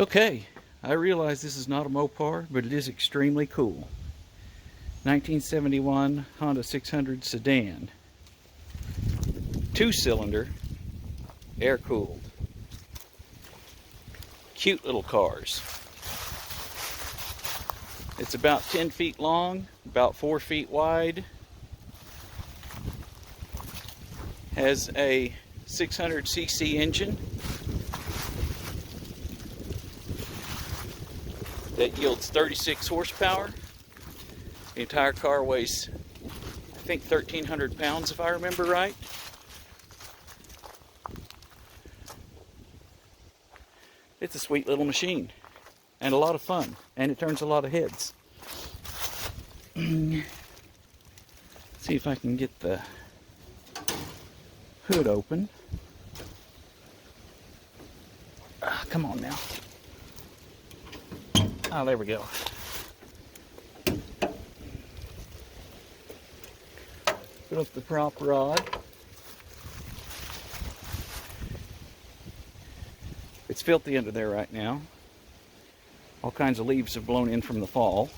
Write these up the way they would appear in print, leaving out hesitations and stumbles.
Okay, I realize this is not a Mopar, but it is extremely cool. 1971 Honda 600 sedan. 2-cylinder, air-cooled. Cute little cars. It's about 10 feet long, about 4 feet wide. Has a 600cc engine that yields 36 horsepower. The entire car weighs, I think, 1,300 pounds if I remember right. It's a sweet little machine and a lot of fun, and it turns a lot of heads. See if I can get the hood open. Come on now. Oh, there we go. Put up the prop rod. It's filthy under there right now. All kinds of leaves have blown in from the fall.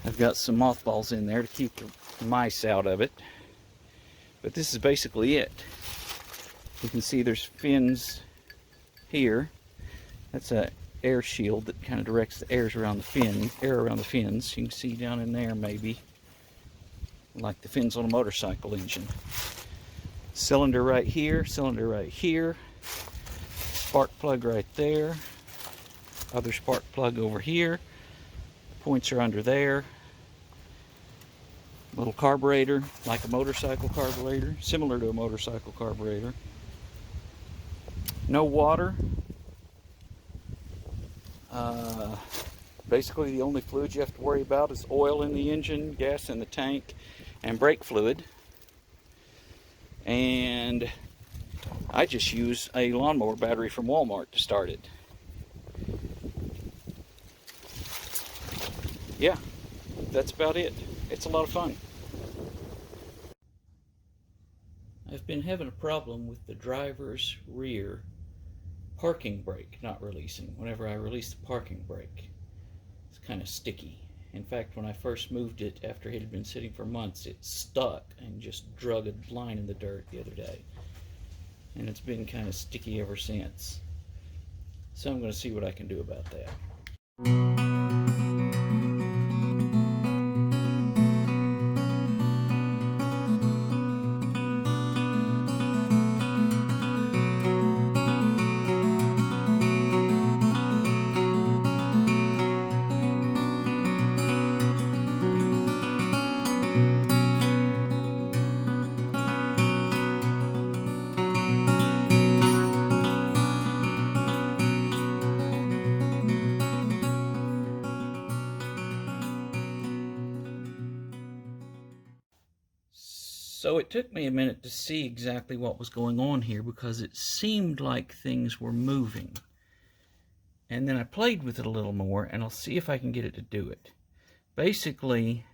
I've got some mothballs in there to keep the mice out of it. But this is basically it. You can see there's fins here. That's a air shield that kind of directs the air around the fins. You can see down in there maybe, like the fins on a motorcycle engine. Cylinder right here, cylinder right here. Spark plug right there. Other spark plug over here. Points are under there. Little carburetor, like a motorcycle carburetor, similar to a motorcycle carburetor. No water. Basically the only fluid you have to worry about is oil in the engine, gas in the tank, and brake fluid. And I just use a lawnmower battery from Walmart to start it. Yeah, that's about it. It's a lot of fun. I've been having a problem with the driver's rear parking brake not releasing. Whenever I release the parking brake, it's kind of sticky. In fact, when I first moved it after it had been sitting for months, it stuck and just drug a line in the dirt the other day. And it's been kind of sticky ever since. So I'm going to see what I can do about that. So it took me a minute to see exactly what was going on here because it seemed like things were moving. And then I played with it a little more, and I'll see if I can get it to do it. Basically,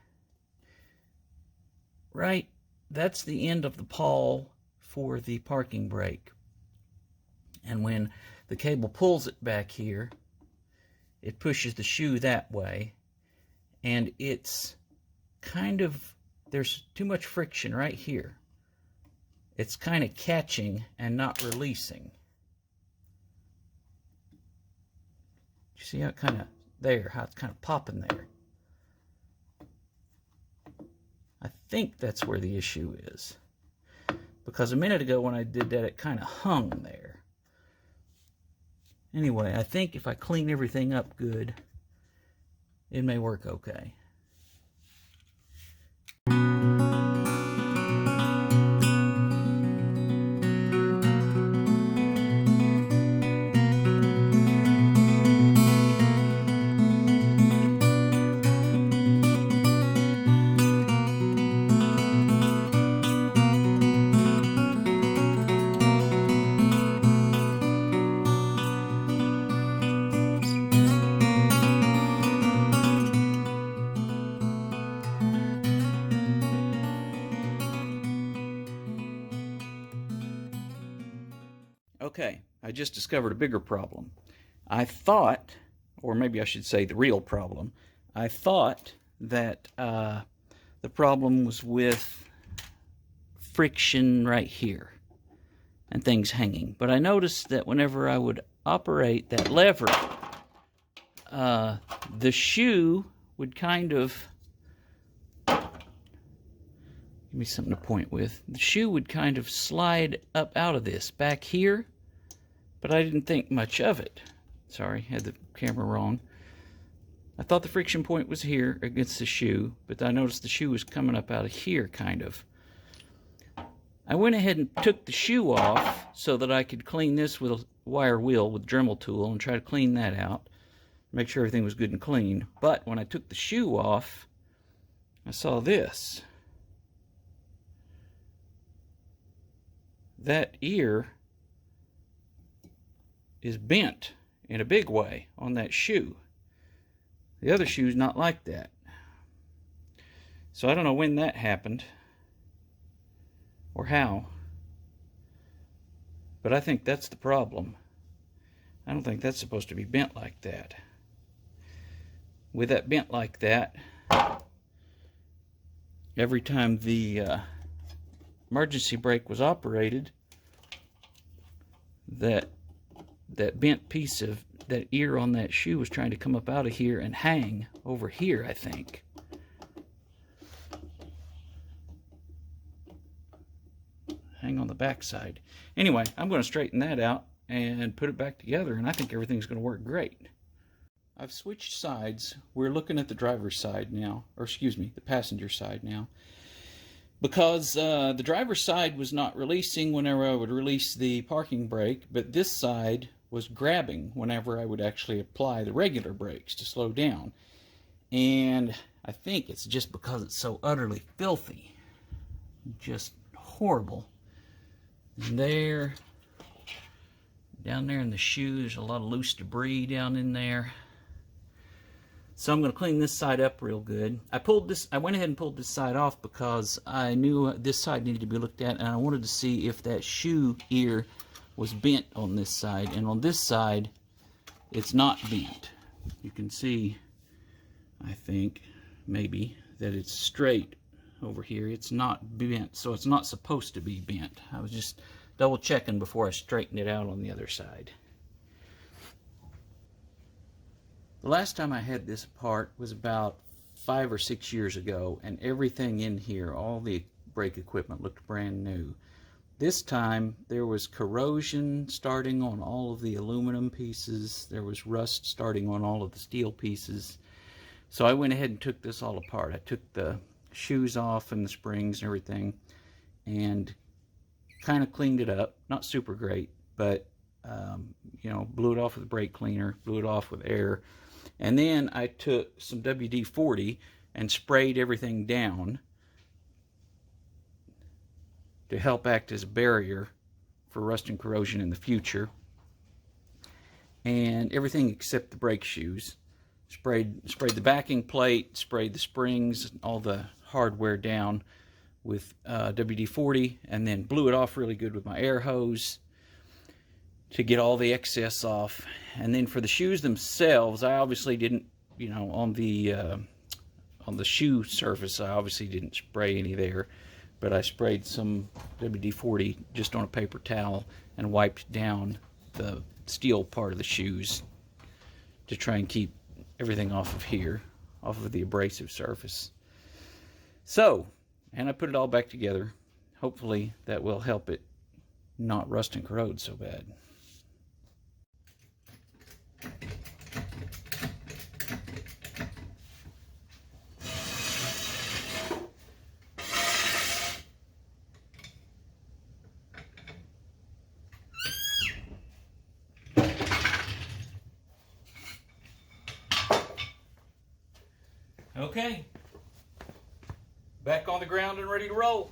right, that's the end of the pawl for the parking brake. And when the cable pulls it back here, it pushes the shoe that way. And it's kind of, there's too much friction right here. It's kind of catching and not releasing. You see how it kind of there, how it's kind of popping there. I think that's where the issue is. Because a minute ago when I did that, it kind of hung there. Anyway, I think if I clean everything up good, it may work okay. Okay, I just discovered a bigger problem. I thought, or maybe I should say the real problem, I thought that the problem was with friction right here and things hanging. But I noticed that whenever I would operate that lever, the shoe would kind of, give me something to point with, the shoe would kind of slide up out of this back here, but I didn't think much of it. Sorry, had the camera wrong. I thought the friction point was here against the shoe, but I noticed the shoe was coming up out of here, kind of. I went ahead and took the shoe off so that I could clean this with a wire wheel with a Dremel tool and try to clean that out, make sure everything was good and clean. But when I took the shoe off, I saw this. That ear is bent in a big way on that shoe. The other shoe's not like that. So I don't know when that happened or how, but I think that's the problem. I don't think that's supposed to be bent like that. With that bent like that, every time the emergency brake was operated, that bent piece of that ear on that shoe was trying to come up out of here and hang over here, I think. Hang on the back side. Anyway, I'm going to straighten that out and put it back together, and I think everything's going to work great. I've switched sides. We're looking at the driver's side now, or excuse me, the passenger side now, because the driver's side was not releasing whenever I would release the parking brake, but this side was grabbing whenever I would actually apply the regular brakes to slow down. And I think it's just because it's so utterly filthy. Just horrible. And there, down there in the shoe, there's a lot of loose debris down in there. So I'm going to clean this side up real good. I went ahead and pulled this side off because I knew this side needed to be looked at, and I wanted to see if that shoe ear was bent on this side. And on this side, it's not bent. You can see, I think, maybe, that it's straight over here. It's not bent, so it's not supposed to be bent. I was just double checking before I straightened it out on the other side. The last time I had this apart was about 5 or 6 years ago, and everything in here, all the brake equipment, looked brand new. This time there was corrosion starting on all of the aluminum pieces. There was rust starting on all of the steel pieces. So I went ahead and took this all apart. I took the shoes off and the springs and everything and kind of cleaned it up. Not super great, but you know, blew it off with a brake cleaner, blew it off with air. And then I took some WD-40 and sprayed everything down to help act as a barrier for rust and corrosion in the future. And everything except the brake shoes. Sprayed the backing plate, sprayed the springs, all the hardware down with WD-40, and then blew it off really good with my air hose to get all the excess off. And then for the shoes themselves, I obviously didn't, you know, on the shoe surface, I obviously didn't spray any there, but I sprayed some WD-40 just on a paper towel and wiped down the steel part of the shoes to try and keep everything off of here, off of the abrasive surface. So, and I put it all back together. Hopefully that will help it not rust and corrode so bad. Okay, back on the ground and ready to roll.